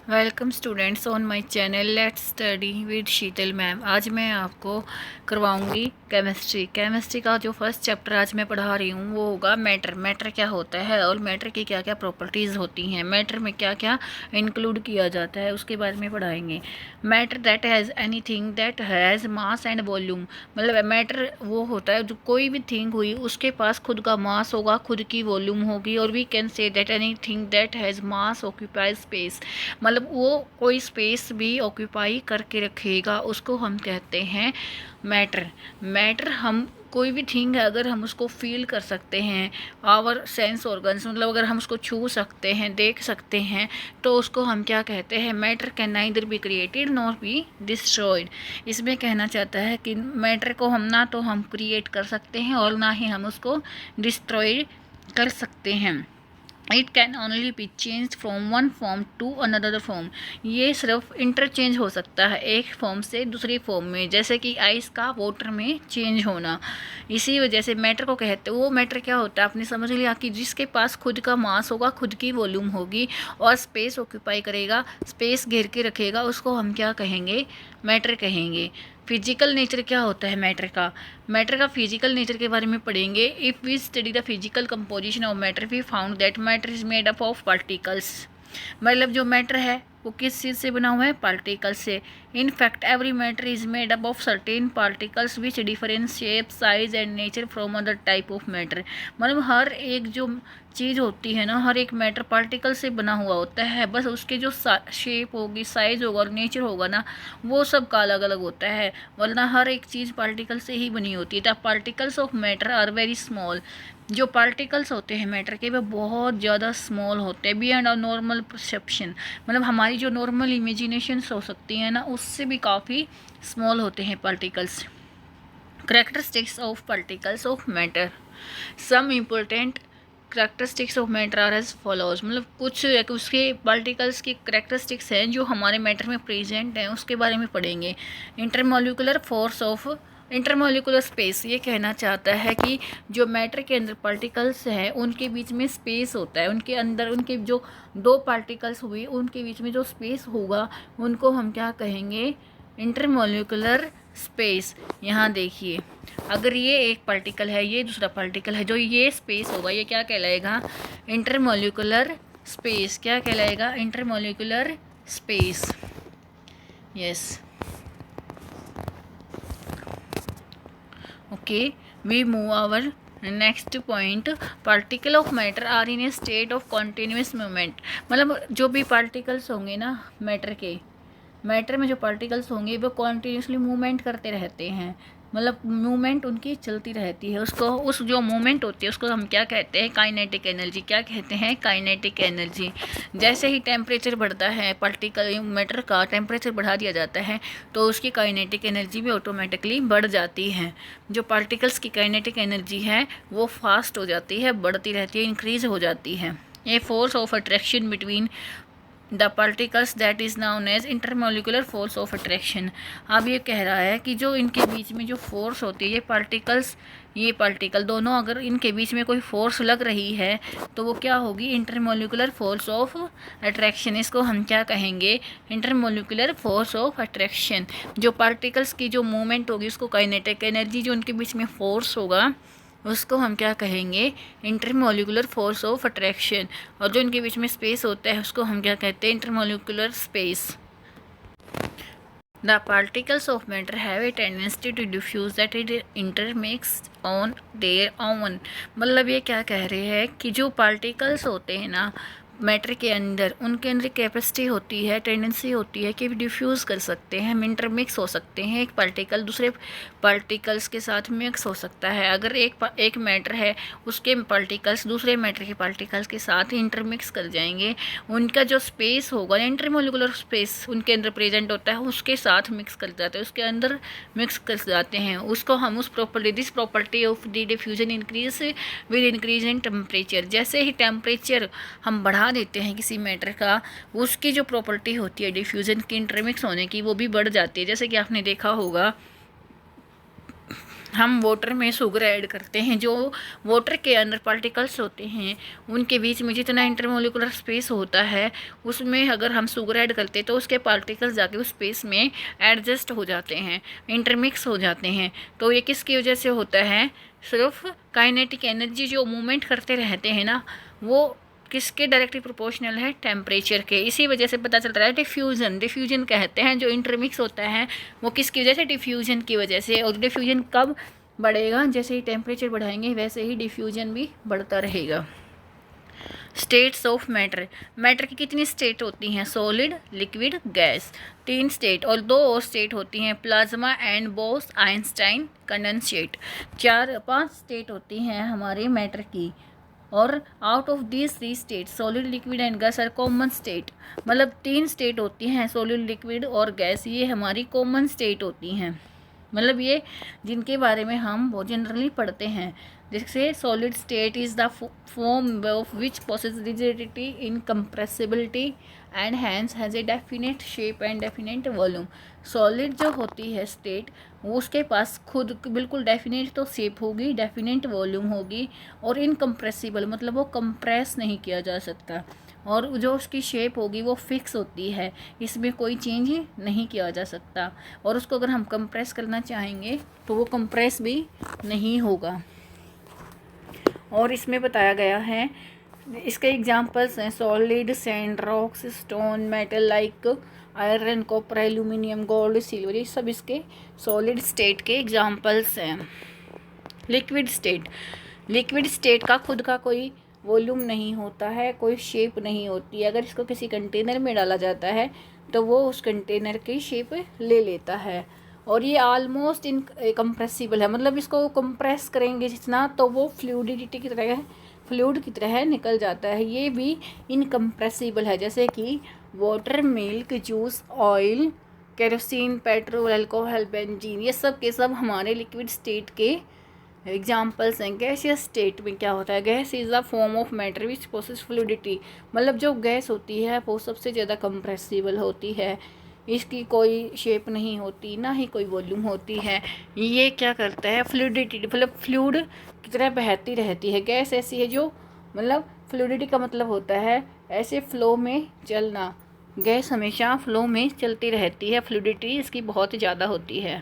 Welcome students on my channel let's study with Sheetal ma'am. आज मैं आपको करवाऊंगी chemistry का जो फर्स्ट चैप्टर आज मैं पढ़ा रही हूँ वो होगा मैटर क्या होता है और मैटर की क्या क्या प्रॉपर्टीज़ होती हैं, मैटर में क्या क्या इंक्लूड किया जाता है उसके बारे में पढ़ाएंगे। Matter that has anything that has mass and volume, मतलब मैटर वो होता है जो कोई भी थिंग हुई उसके पास खुद का मास होगा, खुद की वॉल्यूम होगी। और we can say that anything that has mass occupies space, मतलब वो कोई स्पेस भी ऑक्यूपाई करके रखेगा, उसको हम कहते हैं मैटर हम कोई भी थिंग है अगर हम उसको फील कर सकते हैं, आवर सेंस ऑर्गन्स, मतलब अगर हम उसको छू सकते हैं, देख सकते हैं, तो उसको हम क्या कहते हैं, matter can neither be created nor be destroyed. इसमें कहना चाहता है कि मैटर को हम ना तो हम क्रिएट कर सकते हैं और ना ही हम उसको डिस्ट्रॉय कर सकते हैं। It can only be change from one form to another form, ये सिर्फ इंटरचेंज हो सकता है एक फॉर्म से दूसरी फॉर्म में, जैसे कि आइस का वाटर में चेंज होना। इसी वजह से मैटर को कहते हैं, वो मैटर क्या होता है आपने समझ लिया कि जिसके पास खुद का मास होगा, खुद की वॉल्यूम होगी और स्पेस ऑक्यूपाई करेगा, स्पेस घेर के रखेगा, उसको हम क्या कहेंगे, मैटर कहेंगे। फिजिकल नेचर क्या होता है मैटर का फिजिकल नेचर के बारे में पढ़ेंगे। If we study the physical composition of matter we found that matter is made up of particles, मतलब जो मैटर है वो किस चीज़ से बना हुआ है, पार्टिकल से। In fact every matter is made up of certain particles which different shape size and nature from other type of matter, मतलब हर एक जो चीज़ होती है ना, हर एक मैटर पार्टिकल से बना हुआ होता है, बस उसके जो शेप होगी, साइज होगा और नेचर होगा ना, वो सब का अलग अलग होता है, वरना हर एक चीज़ पार्टिकल से ही बनी होती है। The particles of matter are very small, जो पार्टिकल्स होते हैं मैटर के वे बहुत ज़्यादा स्मॉल होते हैं, बियॉन्ड आवर नॉर्मल परसेप्शन, मतलब हमारी जो नॉर्मल इमेजिनेशंस हो सकती हैं ना उससे भी काफ़ी स्मॉल होते हैं particles. Characteristics of particles of matter, some important characteristics of matter are as follows, मतलब कुछ उसके पार्टिकल्स की करेक्टरिस्टिक्स हैं जो हमारे मैटर में प्रेजेंट हैं, उसके बारे में पढ़ेंगे। Intermolecular force of intermolecular space, ये कहना चाहता है कि जो मैटर के अंदर पार्टिकल्स हैं उनके बीच में स्पेस होता है, उनके अंदर उनके जो दो पार्टिकल्स हुए उनके बीच में जो स्पेस होगा उनको हम क्या कहेंगे, इंटरमोलिकुलर स्पेस। यहाँ देखिए, अगर ये एक पार्टिकल है, ये दूसरा पार्टिकल है, जो ये स्पेस होगा ये क्या कहलाएगा, इंटरमोलिकुलर स्पेस। क्या कहलाएगा, intermolecular space. Yes, okay, we move our next point. Particle of matter are in a state of continuous movement, मतलब जो भी पार्टिकल्स होंगे ना मैटर में जो पार्टिकल्स होंगे वो कॉन्टीन्यूसली मूवमेंट करते रहते हैं, मतलब मूवमेंट उनकी चलती रहती है। उसको उस जो मूवमेंट होती है उसको हम क्या कहते हैं, काइनेटिक एनर्जी। क्या कहते हैं, काइनेटिक एनर्जी। जैसे ही टेम्परेचर बढ़ता है, पार्टिकल मैटर का टेम्परेचर बढ़ा दिया जाता है तो उसकी काइनेटिक एनर्जी भी ऑटोमेटिकली बढ़ जाती है। जो पार्टिकल्स की काइनेटिक एनर्जी है वो फास्ट हो जाती है, बढ़ती रहती है, इंक्रीज हो जाती है। ये force of attraction between the particles that is known as intermolecular force of attraction. अब ये कह रहा है कि जो इनके बीच में जो फोर्स होती है, ये पार्टिकल दोनों अगर इनके बीच में कोई फोर्स लग रही है तो वो क्या होगी, इंटरमोलिकुलर फोर्स ऑफ अट्रैक्शन। इसको हम क्या कहेंगे, इंटरमोलिकुलर फोर्स ऑफ अट्रैक्शन। जो पार्टिकल्स की जो मूवमेंट होगी उसको काइनेटिक एनर्जी, जो उनके बीच में फोर्स होगा उसको हम क्या कहेंगे, इंटरमोलिकुलर फोर्स ऑफ अट्रैक्शन। और जो इनके बीच में स्पेस होता है उसको हम क्या कहते हैं, intermolecular space. The particles of matter have a tendency to diffuse that it intermix on their own, मतलब ये क्या कह रहे हैं कि जो पार्टिकल्स होते हैं ना मैटर के अंदर, उनके अंदर कैपेसिटी होती है, टेंडेंसी होती है कि डिफ्यूज़ कर सकते हैं, इंटरमिक्स हो सकते हैं, एक पार्टिकल दूसरे पार्टिकल्स के साथ मिक्स हो सकता है। अगर एक मैटर है उसके पार्टिकल्स दूसरे मैटर के पार्टिकल्स के साथ इंटरमिक्स कर जाएंगे, उनका जो स्पेस होगा, इंटरमोलिकुलर स्पेस उनके अंदर प्रेजेंट होता है उसके साथ मिक्स कर जाते हैं, उसके अंदर मिक्स कर जाते हैं। उसको हम उस property, this property of the diffusion increase with increase in temperature, जैसे ही टेम्परेचर हम बढ़ा देते हैं किसी मैटर का, उसकी जो प्रॉपर्टी होती है डिफ्यूजन की, इंटरमिक्स होने की, वो भी बढ़ जाती है। जैसे कि आपने देखा होगा हम वाटर में शुगर ऐड करते हैं, जो वाटर के अंदर पार्टिकल्स होते हैं उनके बीच में जितना इंटरमोलिकुलर स्पेस होता है उसमें अगर हम शुगर ऐड करते हैं तो उसके पार्टिकल्स जाके उस स्पेस में एडजस्ट हो जाते हैं, इंटरमिक्स हो जाते हैं। तो ये किसकी वजह से होता है? सिर्फ काइनेटिक एनर्जी जो मूवमेंट करते रहते हैं ना, वो किसके डायरेक्टली प्रोपोर्शनल है? टेम्परेचर के। इसी वजह से पता चलता है डिफ्यूजन, डिफ्यूजन कहते हैं जो इंटरमिक्स होता है वो किसकी वजह से? डिफ्यूजन की वजह से। और डिफ्यूजन कब बढ़ेगा? जैसे ही टेम्परेचर बढ़ाएंगे वैसे ही डिफ्यूजन भी बढ़ता रहेगा। स्टेट्स ऑफ मैटर, मैटर की कितनी स्टेट होती हैं? Solid, liquid, gas, 3 state. और 2 और स्टेट होती हैं, plasma and Bose Einstein condensate. 5 state होती हैं हमारे मैटर की। और out of these 3 state solid, liquid and gas are common state. मतलब 3 स्टेट होती हैं, सॉलिड, लिक्विड और गैस, ये हमारी कॉमन स्टेट होती हैं। मतलब ये जिनके बारे में हम बहुत जनरली पढ़ते हैं। जैसे solid state is the form of which possesses rigidity, incompressibility and hence has a definite shape and definite volume. Solid जो होती है स्टेट, वो उसके पास खुद बिल्कुल डेफिनेट तो शेप होगी, डेफिनेट वॉल्यूम होगी, और इनकम्प्रेसिबल मतलब वो कंप्रेस नहीं किया जा सकता, और जो उसकी शेप होगी वो फिक्स होती है, इसमें कोई चेंज नहीं किया जा सकता। और उसको अगर हम कंप्रेस करना चाहेंगे तो वो कंप्रेस भी नहीं होगा। और इसमें बताया गया है, इसके एग्जांपल्स हैं solid, sand, rocks, stone, metal like iron, copper, aluminium, gold, silver, ये सब इसके सॉलिड स्टेट के एग्जांपल्स हैं। लिक्विड स्टेट, लिक्विड स्टेट का खुद का कोई वॉल्यूम नहीं होता है, कोई शेप नहीं होती है। अगर इसको किसी कंटेनर में डाला जाता है तो वो उस कंटेनर की शेप ले लेता है, और ये ऑलमोस्ट इनकम्प्रेसिबल है। मतलब इसको कंप्रेस करेंगे जितना तो वो फ्लूइडिटी की तरह, फ्लूइड की तरह निकल जाता है। ये भी इनकम्प्रेसिबल है, जैसे कि water, milk, juice, oil, kerosene, petrol, alcohol, benzene, ये सब के सब हमारे लिक्विड स्टेट के एग्जाम्पल्स हैं। गैसियस स्टेट में क्या होता है? Gas is the form of matter which possess fluidity. मतलब जो गैस होती है वो सबसे ज़्यादा कंप्रेसिबल होती है, इसकी कोई शेप नहीं होती, ना ही कोई वॉल्यूम होती है। ये क्या करता है? फ्लूइडिटी, मतलब फ्लूइड की तरह बहती रहती है। गैस ऐसी है जो, मतलब फ्लूइडिटी का मतलब होता है ऐसे फ्लो में चलना। गैस हमेशा फ्लो में चलती रहती है, फ्लूइडिटी इसकी बहुत ज़्यादा होती है।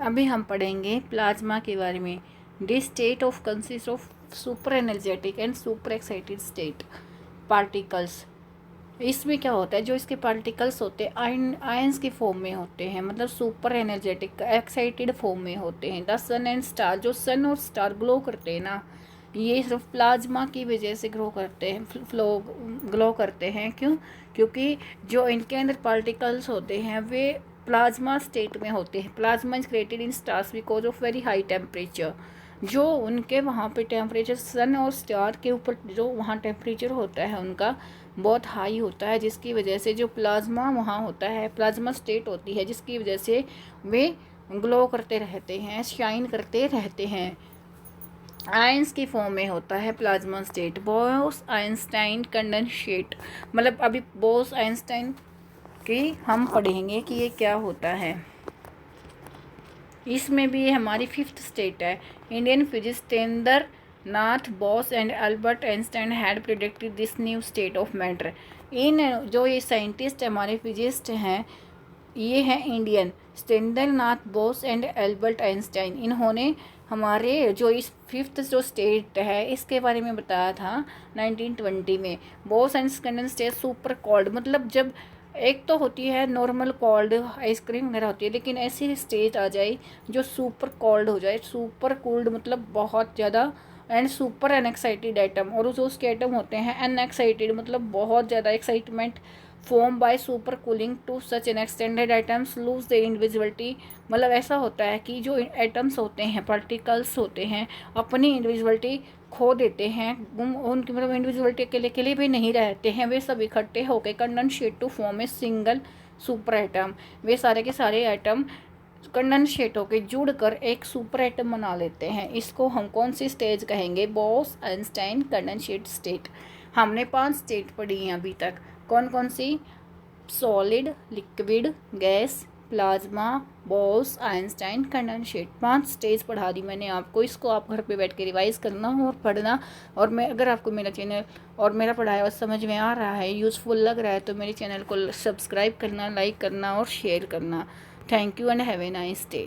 अभी हम पढ़ेंगे प्लाज्मा के बारे में। This state of consist of super energetic and super excited state particles. इसमें क्या होता है? जो इसके पार्टिकल्स होते हैं आयंस के फॉर्म में होते हैं, मतलब सुपर एनर्जेटिक एक्साइटेड फॉर्म में होते हैं। द सन एंड स्टार, जो सन और स्टार ग्लो करते हैं ना, ये सिर्फ प्लाज्मा की वजह से ग्लो करते हैं, ग्लो करते हैं। क्यों? क्योंकि जो इनके अंदर पार्टिकल्स होते हैं वे प्लाज्मा स्टेट में होते हैं। Plasma is created in stars because of very high temperature. जो उनके वहाँ पे टेम्परेचर सन और स्टार के ऊपर जो वहाँ टेम्परेचर होता है उनका बहुत हाई होता है, जिसकी वजह से जो प्लाज्मा वहाँ होता है, प्लाज्मा स्टेट होती है, जिसकी वजह से वे ग्लो करते रहते हैं, शाइन करते रहते हैं। आयंस की फॉर्म में होता है plasma state. Bose Einstein condensate, मतलब अभी बोस आइंस्टाइन की हम पढ़ेंगे कि ये क्या होता है। इसमें भी हमारी 5th स्टेट है। Indian physicist Satyendra Nath Bose and Albert Einstein had predicted this new state of matter. इन जो ये साइंटिस्ट हमारे फिजिसिस्ट हैं, ये हैं Indian, Satyendra Nath Bose and Albert Einstein. इन्होंने हमारे जो इस 5th जो स्टेट है इसके बारे में बताया था 1920 में। Bose and condensate super cold, मतलब जब एक तो होती है नॉर्मल कोल्ड आइसक्रीम वगैरह होती है, लेकिन ऐसी स्टेज आ जाए जो सुपर कोल्ड हो जाए। सुपर कोल्ड मतलब बहुत ज़्यादा एंड सुपर अनएक्साइटेड एटम, और जो उसके एटम होते हैं अनएक्साइटेड मतलब बहुत ज़्यादा excitement, form by super cooling to such an extended atoms lose their individuality. मतलब ऐसा होता है कि जो एटम्स होते हैं, पार्टिकल्स होते हैं, अपनी इंडिविजुअलिटी खो देते हैं, गुम उनकी मतलब इंडिविजुअलिटी अकेले अकेले भी नहीं रहते हैं, वे सब इकट्ठे होकर condensate to form a single super atom. वे सारे के सारे एटम कंडेंसेट होकर जुड़कर एक सुपर एटम बना लेते हैं। इसको हम कौन सी स्टेज कहेंगे? Bose Einstein condensate state. हमने 5 स्टेट पढ़ी हैं अभी तक। कौन कौन सी? Solid, liquid, gas, plasma, Bose Einstein condensate. 5 stage पढ़ा दी मैंने आपको। इसको आप घर पे बैठ के रिवाइज करना और पढ़ना। और मैं अगर आपको मेरा चैनल और मेरा पढ़ाया और समझ में आ रहा है, यूज़फुल लग रहा है, तो मेरे चैनल को सब्सक्राइब करना, लाइक करना और शेयर करना। Thank you and have a nice day.